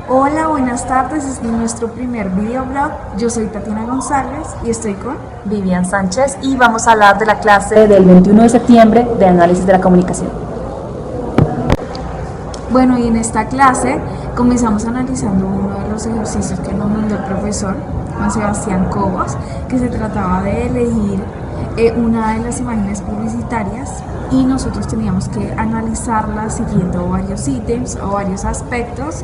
Hola, buenas tardes. Este es nuestro primer videoblog. Yo soy Tatiana González y estoy con Vivian Sánchez y vamos a hablar de la clase del 21 de septiembre de análisis de la comunicación. Bueno, y en esta clase comenzamos analizando uno de los ejercicios que nos mandó el profesor Juan Sebastián Cobos, que se trataba de elegir una de las imágenes publicitarias y nosotros teníamos que analizarla siguiendo varios ítems o varios aspectos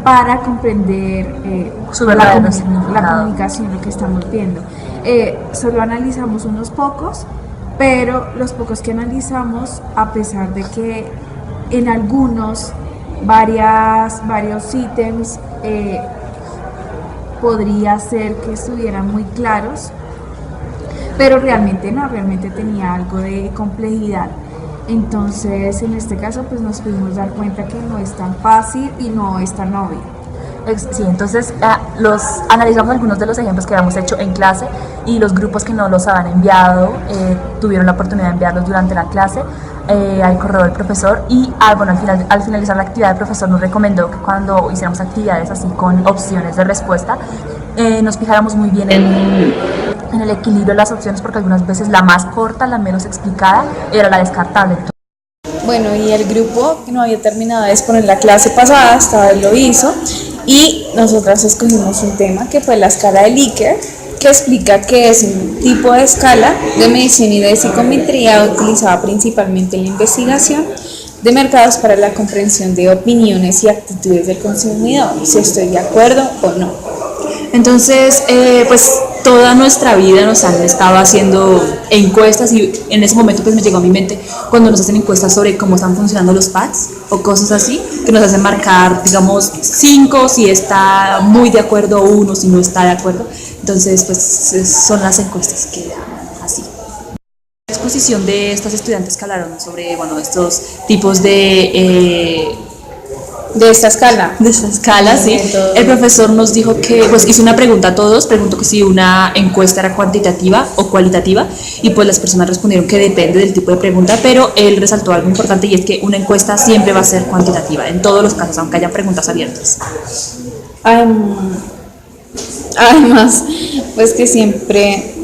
para comprender Su verdadero significado. la comunicación, lo que estamos viendo. Solo analizamos unos pocos, pero los pocos que analizamos, a pesar de que en algunos varios ítems podría ser que estuvieran muy claros, pero realmente no, realmente tenía algo de complejidad. Entonces, en este caso, pues nos pudimos dar cuenta que no es tan fácil y no es tan obvio. Sí, entonces analizamos algunos de los ejemplos que habíamos hecho en clase y los grupos que no los habían enviado tuvieron la oportunidad de enviarlos durante la clase al correo del profesor y bueno, al finalizar la actividad el profesor nos recomendó que cuando hiciéramos actividades así con opciones de respuesta nos fijáramos muy bien en el equilibrio de las opciones, porque algunas veces la más corta, la menos explicada, era la descartable. Bueno, y el grupo que no había terminado de exponer la clase pasada, esta vez lo hizo, y nosotras escogimos un tema que fue la escala de Likert, que explica que es un tipo de escala de medición y de psicometría utilizada principalmente en la investigación de mercados para la comprensión de opiniones y actitudes del consumidor, si estoy de acuerdo o no. Entonces, pues toda nuestra vida nos han estado haciendo encuestas y en ese momento pues me llegó a mi mente cuando nos hacen encuestas sobre cómo están funcionando los pads o cosas así, que nos hacen marcar, digamos, 5 si está muy de acuerdo o 1 si no está de acuerdo. Entonces, pues son las encuestas que así. La exposición de estas estudiantes que hablaron sobre, bueno, estos tipos de esta escala, sí. El profesor nos dijo que, pues hizo una pregunta a todos, preguntó que si una encuesta era cuantitativa o cualitativa y pues las personas respondieron que depende del tipo de pregunta, pero él resaltó algo importante y es que una encuesta siempre va a ser cuantitativa en todos los casos, aunque haya preguntas abiertas. Además, pues que siempre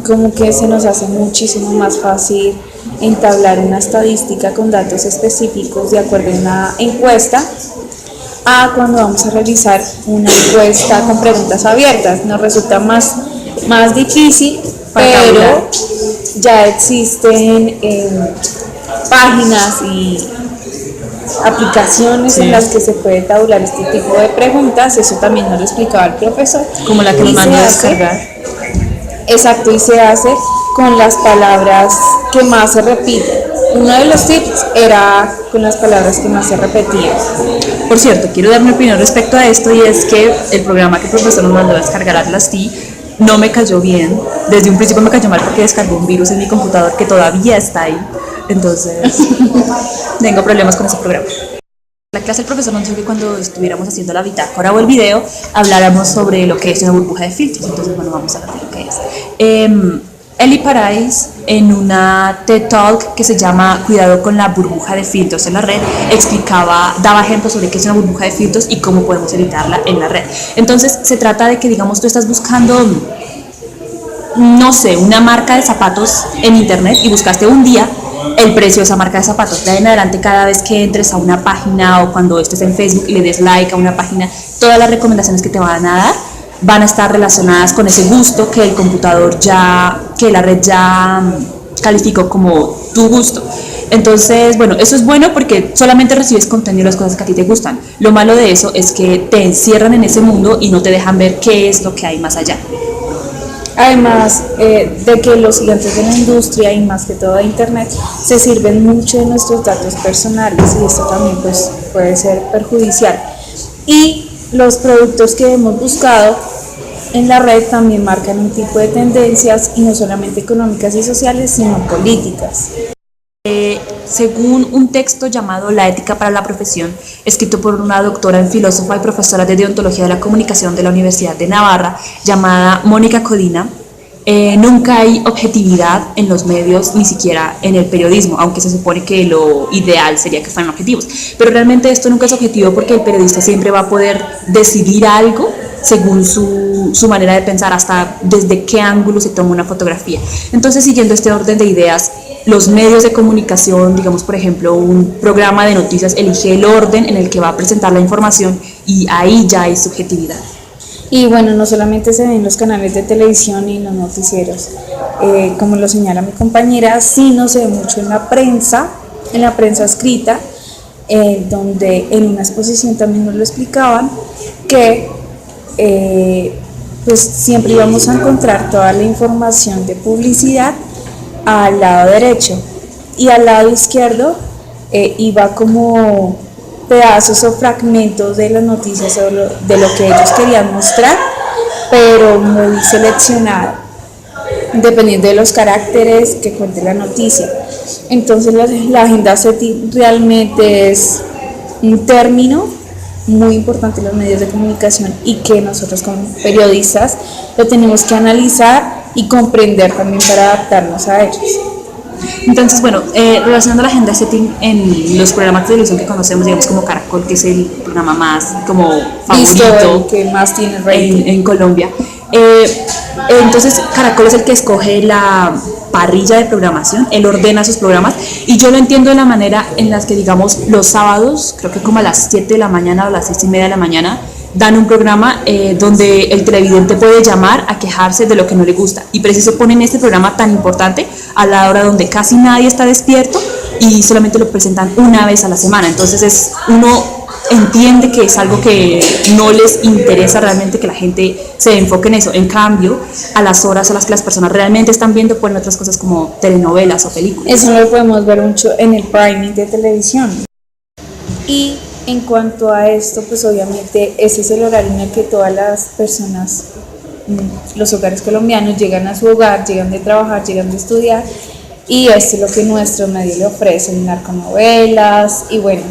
como que se nos hace muchísimo más fácil entablar una estadística con datos específicos de acuerdo a una encuesta a cuando vamos a realizar una encuesta con preguntas abiertas. Nos resulta más difícil, pero ya existen páginas y aplicaciones en las que se puede tabular este tipo de preguntas. Eso también nos lo explicaba el profesor. Como la que nos mandó a descargar. Exacto, y se hace con las palabras que más se repiten. Uno de los tips era con las palabras que más se repetían. Por cierto, quiero dar mi opinión respecto a esto y es que el programa que el profesor nos mandó a descargar, Atlas-T, no me cayó bien. Desde un principio me cayó mal porque descargó un virus en mi computador que todavía está ahí. Entonces, tengo problemas con ese programa. En la clase el profesor nos dijo que cuando estuviéramos haciendo la bitácora o el video habláramos sobre lo que es una burbuja de filtros. Entonces, bueno, vamos a hablar de lo que es. Eli Parais, en una TED Talk que se llama Cuidado con la burbuja de filtros en la red, daba ejemplos sobre qué es una burbuja de filtros y cómo podemos evitarla en la red. Entonces, se trata de que, digamos, tú estás buscando, no sé, una marca de zapatos en internet y buscaste un día el precio de esa marca de zapatos. De ahí en adelante, cada vez que entres a una página o cuando estés en Facebook y le des like a una página, todas las recomendaciones que te van a dar van a estar relacionadas con ese gusto que el computador que la red ya calificó como tu gusto. Entonces, bueno, eso es bueno porque solamente recibes contenido de las cosas que a ti te gustan. Lo malo de eso es que te encierran en ese mundo y no te dejan ver qué es lo que hay más allá. Además de que los gigantes de la industria y más que todo de internet se sirven mucho de nuestros datos personales y esto también pues puede ser perjudicial. Y los productos que hemos buscado en la red también marcan un tipo de tendencias y no solamente económicas y sociales sino políticas. Según un texto llamado La ética para la profesión, escrito por una doctora en filósofa y profesora de deontología de la comunicación de la Universidad de Navarra, llamada Mónica Codina, nunca hay objetividad en los medios, ni siquiera en el periodismo, aunque se supone que lo ideal sería que fueran objetivos. Pero realmente esto nunca es objetivo porque el periodista siempre va a poder decidir algo según su manera de pensar, hasta desde qué ángulo se toma una fotografía. Entonces, siguiendo este orden de ideas, los medios de comunicación, digamos por ejemplo un programa de noticias, elige el orden en el que va a presentar la información y ahí ya hay subjetividad. Y bueno, no solamente se ven en los canales de televisión y en los noticieros, como lo señala mi compañera, sino se ve mucho en la prensa escrita, donde en una exposición también nos lo explicaban, que pues siempre íbamos a encontrar toda la información de publicidad al lado derecho y al lado izquierdo iba como pedazos o fragmentos de las noticias o de lo que ellos querían mostrar, pero muy seleccionado, dependiendo de los caracteres que cuente la noticia. Entonces la agenda SETI realmente es un término muy importante en los medios de comunicación y que nosotros como periodistas lo tenemos que analizar y comprender también para adaptarnos a ellos. Entonces, bueno, relacionando la agenda setting en los programas de televisión que conocemos, digamos como Caracol, que es el programa más como favorito que más tiene rating en Colombia. Entonces, Caracol es el que escoge la parrilla de programación, él ordena sus programas y yo lo entiendo de la manera en la que, digamos, los sábados, creo que como a las 7 de la mañana o a las 6:30 de la mañana, dan un programa donde el televidente puede llamar a quejarse de lo que no le gusta y preciso ponen este programa tan importante a la hora donde casi nadie está despierto y solamente lo presentan una vez a la semana. Entonces uno entiende que es algo que no les interesa realmente que la gente se enfoque en eso. En cambio, a las horas a las que las personas realmente están viendo, ponen otras cosas como telenovelas o películas. Eso lo podemos ver mucho en el priming de televisión. Y en cuanto a esto, pues obviamente ese es el horario en el que todas las personas, los hogares colombianos, llegan a su hogar, llegan de trabajar, llegan de estudiar, y esto es lo que nuestro medio le ofrecen, narconovelas y bueno,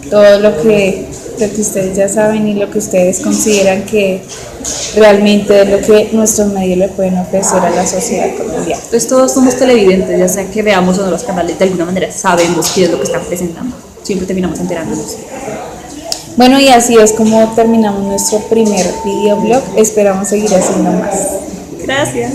todo lo que ustedes ya saben y lo que ustedes consideran que realmente es lo que nuestros medios le pueden ofrecer a la sociedad colombiana. Entonces todos somos televidentes, ya sea que veamos o no los canales, de alguna manera sabemos qué es lo que están presentando, siempre terminamos enterándonos. Bueno, y así es como terminamos nuestro primer videoblog. Esperamos seguir haciendo más. Gracias.